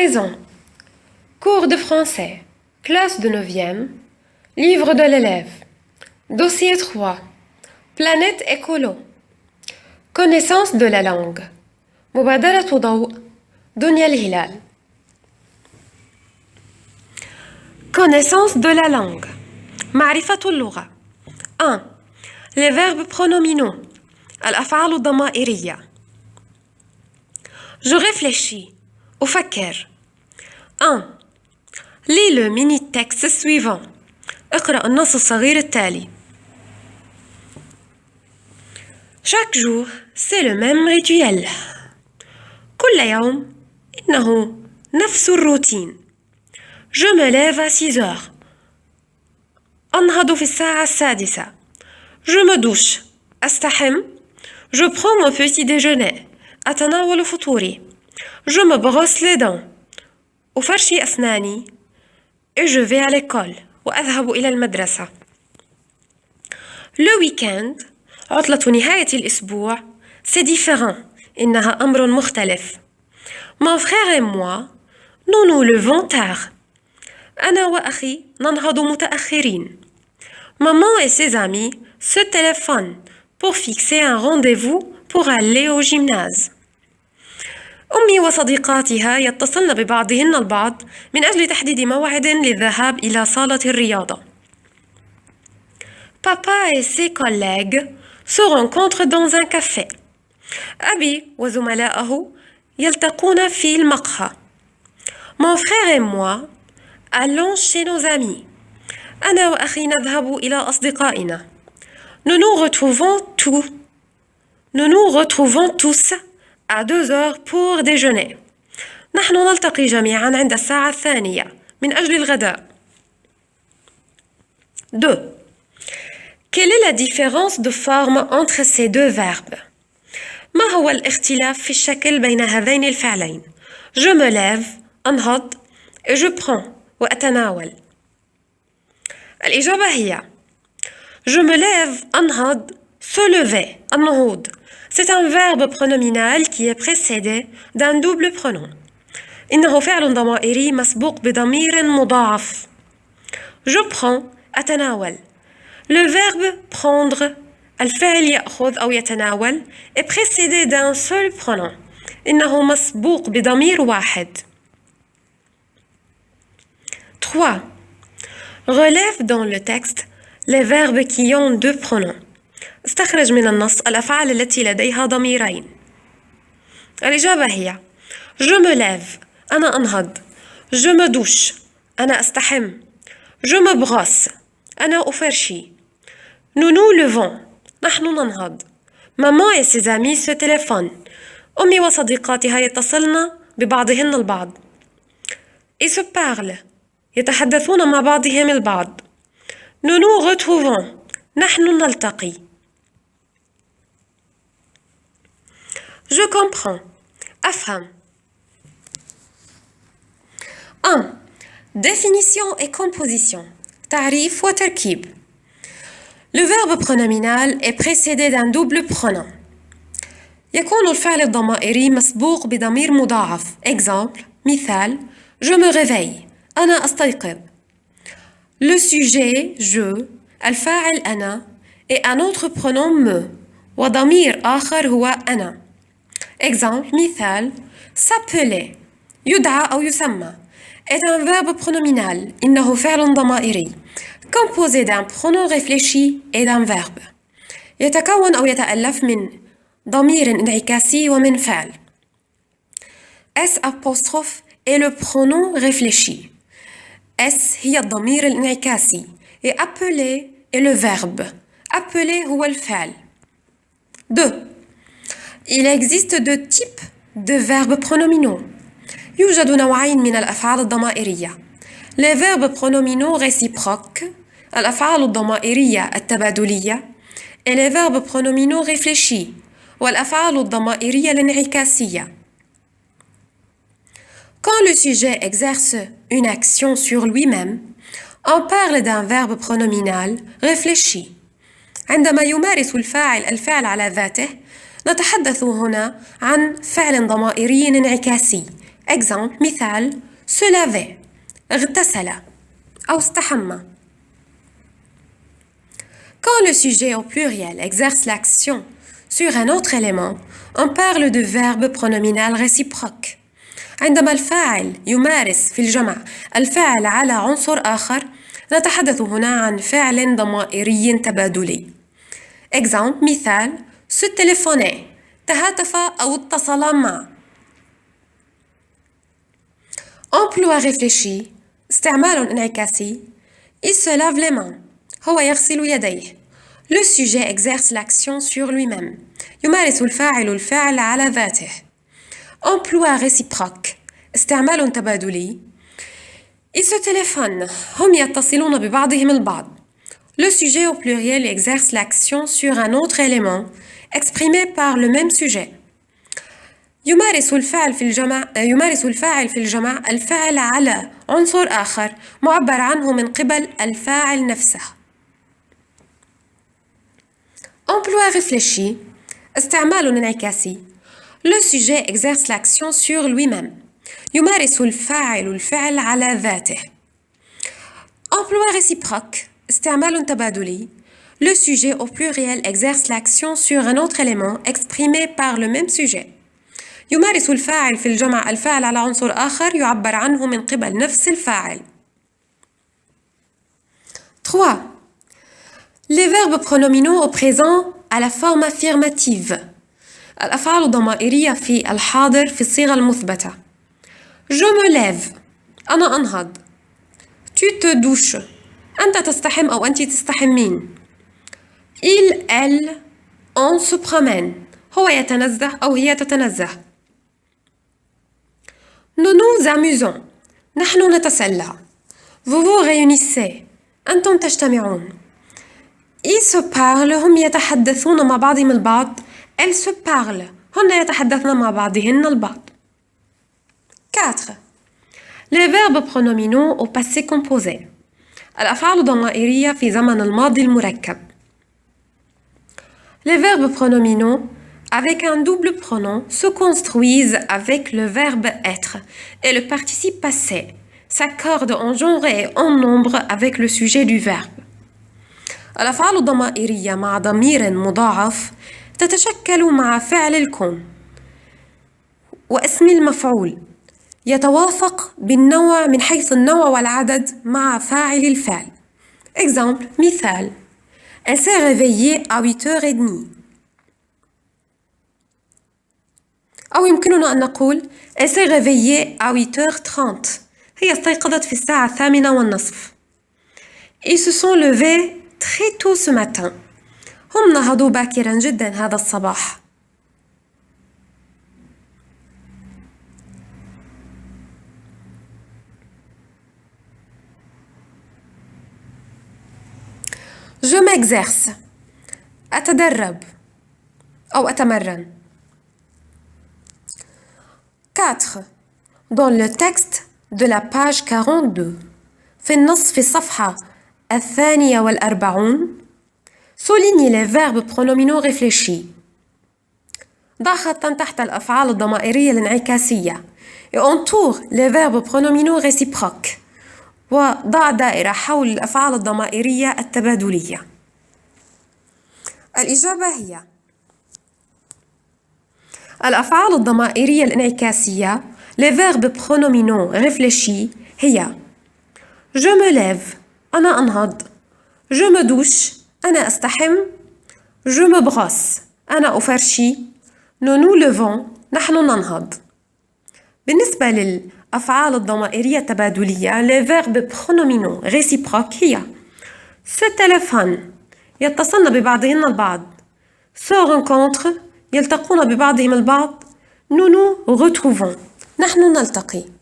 Maison. Cours de français. Classe de 9e. Livre de l'élève. Dossier 3. Planète écolo. Connaissance de la langue. مبادرة ضوء. دنيا الهلال. Connaissance de la langue. معرفة اللغة. 1. Les verbes pronominaux. الأفعال الضمائرية. Je réfléchis. أفكر. 1. Lis le mini-texte suivant. اقرأ النص الصغير التالي. Chaque jour, c'est le même rituel. كل يوم إنه نفس الروتين. Je me lève à 6 heures. أنهض في الساعة 6. Je me douche. أستحم. Je prends mon petit déjeuner. أتناول فطوري. Je me brosse les dents. أفرشي أسناني. Et je vais à l'école. وأذهب إلى المدرسة. Le week-end, عطلة نهاية الأسبوع, c'est différent. إنها أمر مختلف. Mon frère et moi, nous nous levons tard. أنا وأخي ننهض متأخرين. Maman et ses amis se téléphonent pour fixer un rendez-vous pour aller au gymnase. أمي وصديقاتها يتصلن ببعضهن البعض من أجل تحديد موعد للذهاب إلى صالة الرياضة. Papa et ses collègues se rencontrent dans un café. أبي وزملائه يلتقون في المقهى. Mon frère et moi allons chez nos amis. أنا وأخي نذهب إلى أصدقائنا. Nous nous retrouvons tous à 2 heures pour déjeuner. نحن نلتقي جميعا عند الساعة 2 من أجل الغداء. 2. Quelle est la différence de forme entre ces deux verbes? ما هو الاختلاف في الشكل بين هذين الفعلين؟ Je me lève, أنهض, et je prends, وأتناول. الإجابة هي Je me lève, أنهض, se lever, النهوض. C'est un verbe pronominal qui est précédé d'un double pronom. إنه فعل ضمائري مسبوق بضمير مضاعف. Je prends, أتناول. Le verbe prendre, الفعل يأخذ أو يتناول, est précédé d'un seul pronom. إنه مسبوق بضمير واحد. 3. Relève dans le texte les verbes qui ont 2 pronoms. استخرج من النص الأفعال التي لديها ضميرين. الإجابة هي Je me lève. أنا أنهض. Je me douche. أنا أستحم. Je me brosse. أنا أفرشي. Nous nous levons. نحن ننهض. Maman et ses amis se téléphonent. أمي وصديقاتها يتصلن ببعضهن البعض. Ils se parlent. يتحدثون مع بعضهم البعض. Nous nous retrouvons. نحن نلتقي. Je comprends. أفهم. 1. Définition et composition. تعريف وتركيب. Le verbe pronominal est précédé d'un double pronom. يكون الفعل الضمائري مسبوق بضمير مضاعف. Exemple, مثال, je me réveille. أنا أستيقظ. Le sujet, je, الفاعل أنا, et un autre pronom me, وضمير آخر هو أنا. Exemple, مثال, s'appeler, يدعى أو يسمى, est un verbe pronominal. إنه فعل ضمائري, composé d'un pronom réfléchi et d'un verbe. يتكون أو يتألف من ضمير انعكاسي ومن فعل. S apostrophe est le pronom réfléchi. S هي الضمير الانعكاسي. Et appeler est le verbe. Appeler هو الفعل. 2. Il existe 2 types de verbes pronominaux. يوجد نوعين من الأفعال الضمائرية. Les verbes pronominaux réciproques, الأفعال الضمائرية التبادلية, et les verbes pronominaux réfléchis, والأفعال الضمائرية الانعكاسية. Quand le sujet exerce une action sur lui-même, on parle d'un verbe pronominal réfléchi. عندما يمارس الفاعل الفعل على ذاته، نتحدث هنا عن فعل ضمائري انعكاسي Exemple, مثال se laver اغتسل أو استحمى. Quand le sujet au pluriel exerce l'action sur un autre élément, on parle de verbe pronominal réciproque. عندما الفاعل يمارس في الجمع الفعل على عنصر آخر، نتحدث هنا عن فعل ضمائري تبادلي. Exemple, مثال se téléphoner تهاتف أو اتصل مع. Emploi réfléchi استعمال انعكاسي il se lave les mains هو يغسل يديه. Le sujet exerce l'action sur lui-même. يمارس الفاعل الفعل على ذاته. Emploi réciproque استعمال تبادلي ils se téléphonent هم يتصلون ببعضهم البعض. Le sujet au pluriel exerce l'action sur un autre élément exprimé par le même sujet. يمارس الفاعل في الجمع الفعل على عنصر آخر معبر عنه من قبل الفاعل نفسه. Emploi réfléchi استعمال انعكاسي Le sujet exerce l'action sur lui-même. يمارس الفاعل الفعل على ذاته. Emploi réciproque استعمال تبادلي Le sujet au pluriel exerce l'action sur un autre élément exprimé par le même sujet. يمارس الفاعل في الجمع الفعل على عنصر آخر يعبر عنه من قبل نفس الفاعل. 3. Les verbes pronominaux au présent à la forme affirmative. الأفعال الضمائرية في الحاضر في الصيغة المثبتة. Je me lève أنا أنهض. Tu te douches أنت تستحم أو أنت تستحمين. Il, elle, on se promène هو يتنزه أو هي تتنزه. Nous nous amusons نحن نتسلى. Vous vous réunissez أنتم تجتمعون. Ils se parlent هم يتحدثون مع بعضهم البعض. Elles se parlent هن يتحدثن مع بعضهن البعض. 4. Les verbes pronominaux au passé composé. الأفعال الضمائرية في زمن الماضي المركب. Les verbes pronominaux avec un double pronom se construisent avec le verbe être et le participe passé s'accordent en genre et en nombre avec le sujet du verbe. الأفعال الضمائرية مع ضمير مضاعف تتشكل مع فعل الكون واسم المفعول يتوافق بالنوع من حيث النوع والعدد مع فاعل الفعل. Exemple, مثال Elle s'est réveillée à 8h30. أو يمكننا أن نقول Elle s'est réveillée à 8h30. هي استيقظت في الساعة 8:30. Ils se sont levés très tôt ce matin. هم نهضوا باكرا جدا هذا الصباح. Je m'exerce أتدرب أو أتمرن. 4. Dans le texte de la page 42 في النص في الصفحة 42 souligne les verbes pronominaux réfléchis. ضع خطاً تحت الأفعال الضمائرية الانعكاسية et entoure les verbes pronominaux réciproques. وضع دائرة حول الأفعال الضمائرية التبادلية. الإجابة هي الأفعال الضمائرية الانعكاسية les verbes pronominaux réfléchis هي Je me lève أنا أنهض. Je me douche أنا أستحم. Je me brosse أنا أفرشي. Nous nous levons نحن ننهض. بالنسبة للأفعال الضمائرية التبادلية les verbes pronominaux réciproques هي se téléphone يتصلن ببعضهن البعض. se rencontre يلتقون ببعضهم البعض. Nous nous retrouvons نحن نلتقي.